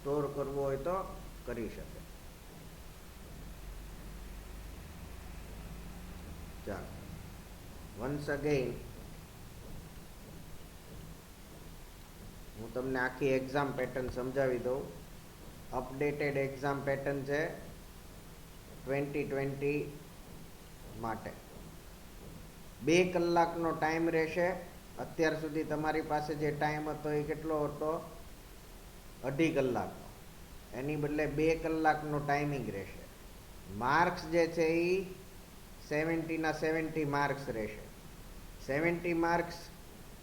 Store કરવો હોય તો કરી શકે. ચાલો, વન્સ અગેન હું તમને આખી એક્ઝામ પેટર્ન સમજાવી દઉં. અપડેટેડ એક્ઝામ પેટર્ન છે 2020 માટે. 2 કલાકનો ટાઈમ રહેશે. અત્યાર સુધી તમારી પાસે જે ટાઈમ હતો એ કેટલો હતો? 2.5 કલાકનો. એની બદલે 2 કલાકનો ટાઈમિંગ રહેશે. માર્ક્સ જે છે એ 70ના 70 માર્ક્સ રહેશે. 70 માર્ક્સ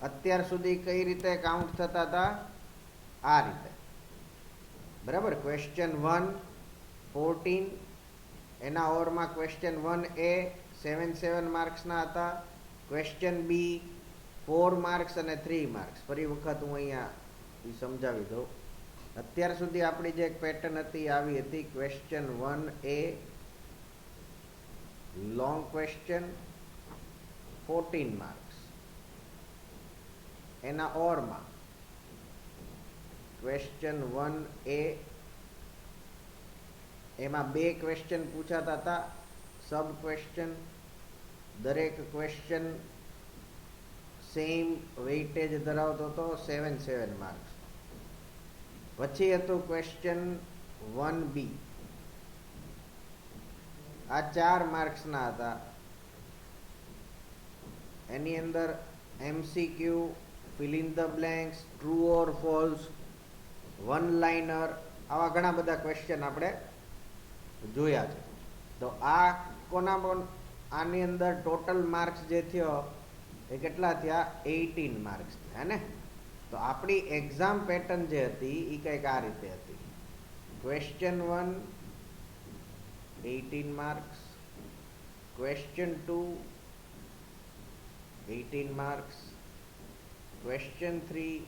અત્યાર સુધી કઈ રીતે કાઉન્ટ થતા હતા? આ રીતે. બરાબર. ક્વેશ્ચન 1 14, એના ઓવરમાં ક્વેશ્ચન 1A 7 માર્ક્સના હતા. ક્વેશ્ચન બી 4 માર્ક્સ અને 3 માર્ક્સ. ફરી વખત હું અહીંયા સમજાવી દઉં. અત્યાર સુધી આપણી જે પેટર્ન હતી આવી હતી. Question 1A long question 14 marks. એના ઓરમાં ક્વેશ્ચન 1A એમાં 2 ક્વેશ્ચન પૂછાતા હતા. સબ ક્વેશ્ચન. દરેક ક્વેશ્ચન સેમ વેઇટેજ ધરાવતો હતો, 7 માર્ક્સ. પછી હતું ક્વેશ્ચન 1B. આ 4 માર્ક્સના હતા. એની અંદર MCQ, fill in the blanks, true or false, one liner, આવા ઘણા બધા ક્વેશ્ચન આપણે જોયા છે. તો આ આની અંદર ટોટલ માર્ક્સ જે થયો એ કેટલા થયા? 18 માર્ક્સ થયા ને. તો આપણી એક્ઝામ પેટર્ન જે હતી એ કંઈક આ રીતે હતી. Question 1 18 marks, question 2 18 marks, question 3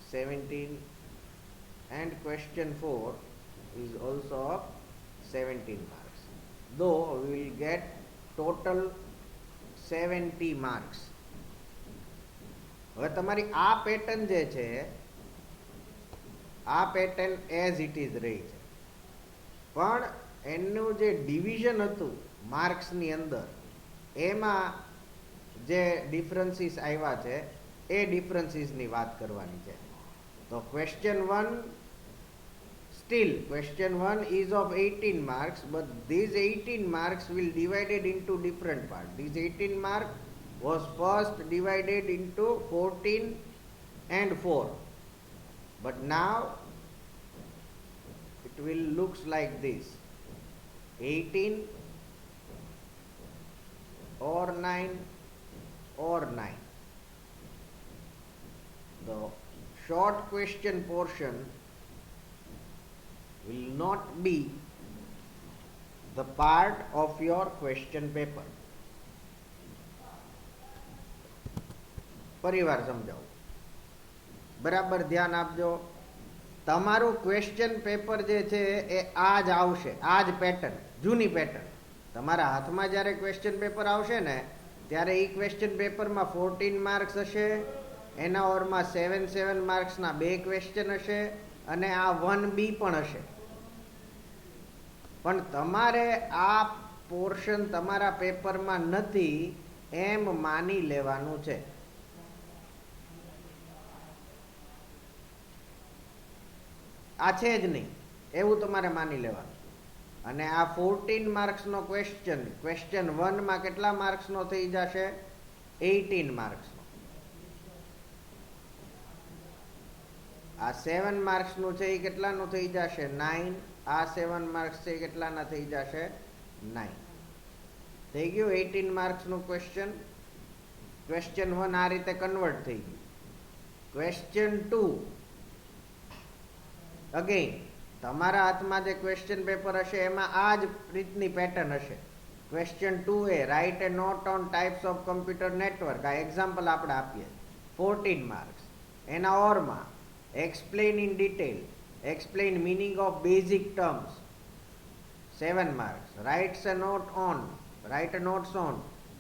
17, and question 4 is also of 17 marks. Though we will get total 70 marks. હવે તમારી આ પેટર્ન જે છે આ પેટર્ન એઝ ઇટ ઇઝ રહી છે. પણ એનું જે ડિવિઝન હતું માર્ક્સની અંદર એમાં જે ડિફરન્સીસ આવ્યા છે એ ડિફરન્સીસની વાત કરવાની છે. તો question 1 still question 1 is of 18 marks, but these 18 marks will divided into different parts. These 18 mark was first divided into 14 and 4, but now it will looks like this: 18 or 9 or 9. The short question portion will not be the part of your question paper. ફરીવાર સમજાવું, બરાબર ધ્યાન આપજો. તમારું question paper જે છે એ આ જ આવશે, આ જ પેટર્ન, જૂની પેટર્ન. તમારા હાથમાં જ્યારે ક્વેશ્ચન પેપર આવશે ને ત્યારે એ ક્વેશ્ચન પેપરમાં 14 માર્ક્સ હશે. એના ઓરમાં 7 માર્ક્સના 2 ક્વેશ્ચન હશે અને આ 1B પણ હશે. પણ તમારે આ પોર્શન તમારા પેપરમાં નથી એમ માની લેવાનું છે. આ છે જ નહીં એવું તમારે માની લેવાનું. અને આ 14 માર્ક્સનો ક્વેશ્ચન, ક્વેશ્ચન 1માં કેટલા માર્ક્સનો થઈ જશે? 18 માર્ક્સનો. આ 7 માર્ક્સનું છે એ કેટલાનું થઈ જશે? 9. આ 7 માર્ક્સ છે એ કેટલાના થઈ જશે? 9. થઈ ગયું 18 માર્ક્સનું ક્વેશ્ચન. ક્વેશ્ચન 1 આ રીતે કન્વર્ટ થઈ ગયું. ક્વેશ્ચન 2 અગેન તમારા હાથમાં જે ક્વેશ્ચન પેપર હશે એમાં આ જ રીતની પેટર્ન હશે. Question 2A write a note on types of computer network. આ એક્ઝામ્પલ આપણે આપીએ. 14 માર્ક્સ. એના ઓરમાં explain in detail, explain meaning of basic terms, 7 marks. Write a note on, write a notes on,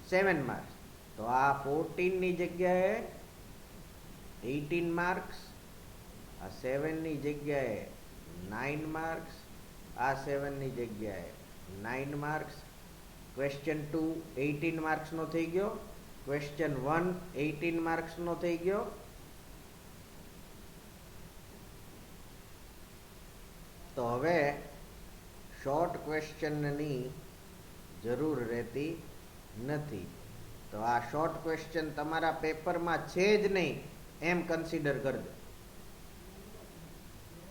7 marks. તો આ 14 ની જગ્યાએ 18 marks આ 7 ની જગ્યાએ 9 માર્ક્સ, આ 7 ની જગ્યાએ 9 માર્ક્સ. ક્વેશ્ચન 2 18 માર્ક્સનો થઈ ગયો, ક્વેશ્ચન 1 18 માર્ક્સનો થઈ ગયો. તો હવે શોર્ટ ક્વેશ્ચનની જરૂર રહેતી નથી. તો આ શોર્ટ ક્વેશ્ચન તમારા પેપરમાં છે જ નહીં એમ કન્સિડર કરજો.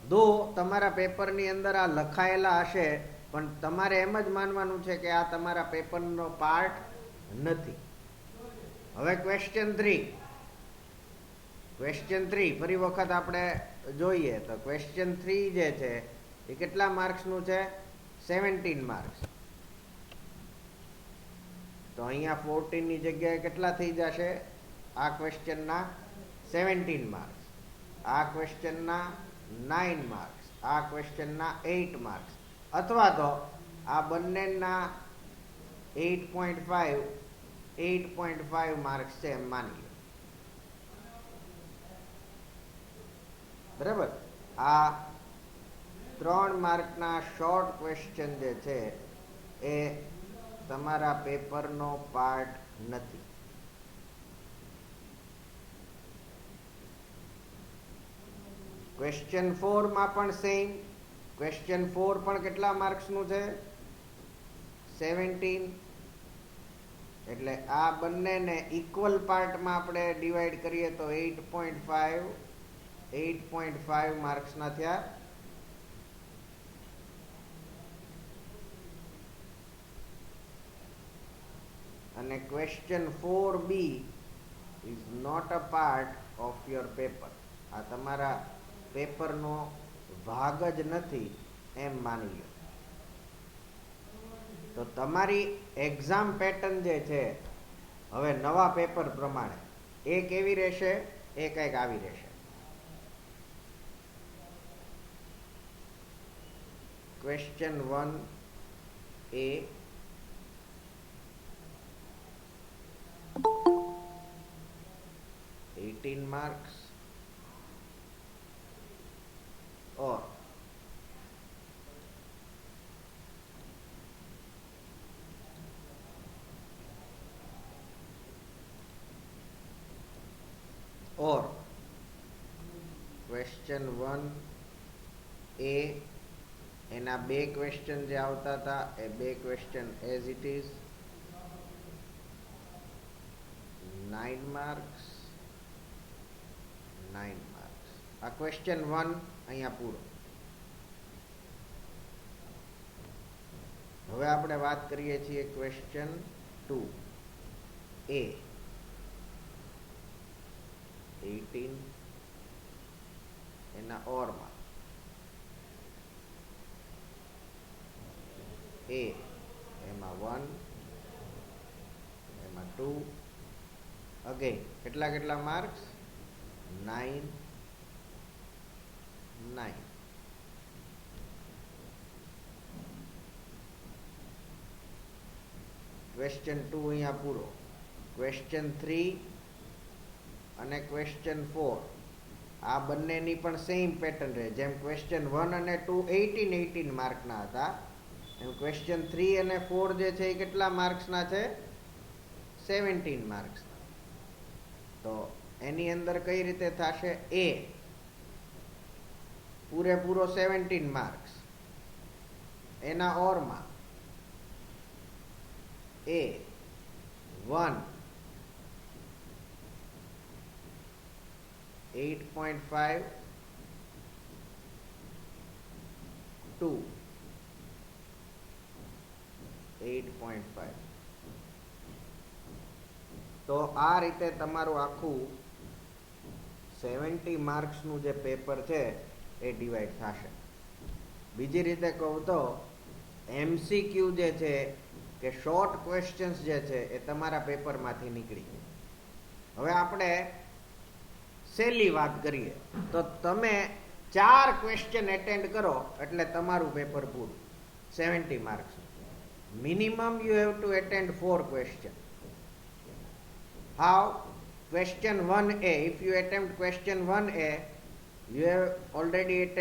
દો તમારા પેપરની અંદર આ લખાયેલા હશે, પણ તમારે એમ જ માનવાનું છે કે આ તમારા પેપરનો પાર્ટ નથી. હવે ક્વેશ્ચન 3 ફરી વખત આપણે જોઈએ તો ક્વેશ્ચન 3 જે છે એ કેટલા માર્ક્સનું છે? 17 માર્ક્સ. તો અહીંયા 14 ની જગ્યાએ કેટલા થઈ જશે? આ ક્વેશ્ચનના 17 માર્ક્સ, આ ક્વેશ્ચનના 9 માર્ક્સ, આ ક્વેશ્ચનના 8 માર્ક્સ, અથવા તો આ બંનેના 8.5 માર્ક્સ છે એમ માની લો. બરાબર. આ 3 માર્કના શોર્ટ ક્વેશ્ચન જે છે એ તમારા પેપરનો પાર્ટ નથી. ક્વેશ્ચન 4 માં પણ સેમ. ક્વેશ્ચન 4 પણ કેટલા માર્ક્સનું છે? 17. એટલે આ બંનેને ઇક્વલ પાર્ટમાં આપણે ડિવાઈડ કરીએ તો 8.5 માર્ક્સના થયા. અને question 4B is not a part of your paper. આ તમારા પેપરનો ભાગ જ નથી એમ માની લો. તો તમારી એક્ઝામ પેટર્ન જે છે હવે નવા પેપર પ્રમાણે એ કેવી રહેશે? એ કંઈક આવી રહેશે. Question 1A 18 marks or question 1A એના બે ક્વેશ્ચન જે આવતા હતા એ બે question as it is 9 marks. આ ક્વેશ્ચન 1 અહીંયા પૂરો. હવે આપણે વાત કરીએ છીએ ક્વેશ્ચન 2A 18 એના ઓરમાં A એમાં 1 એમાં 2 અગેન કેટલા માર્ક્સ? 9. ક્વેશ્ચન 2 અહીંયા પૂરો. ક્વેશ્ચન 3 અને ક્વેશ્ચન 4 આ બંનેની પણ સેમ પેટર્ન રહે. જેમ ક્વેશ્ચન 1 અને 2 18 માર્કના હતા, એમ ક્વેશ્ચન 3 અને 4 જે છે એ કેટલા માર્ક્સના છે? 17 માર્ક્સના. તો એની અંદર કઈ રીતે થશે? A પૂરેપૂરો 17 માર્ક્સ, એના ઓરમાં A 1 8.5 2 8.5. તો આ રીતે તમારું આખું 70 માર્ક્સનું જે પેપર છે એ ડિવાઈડ થશે. બીજી રીતે કહું તો MCQ જે છે કે શોર્ટ ક્વેશ્ચન્સ જે છે એ તમારા પેપરમાંથી નીકળી જાય. હવે આપણે સહેલી વાત કરીએ તો તમે 4 ક્વેશ્ચન એટેન્ડ કરો એટલે તમારું પેપર પૂરું 70 marks. Minimum you have to attend 4 question. How? Question 1A, if you attempt question 1A, You have already attended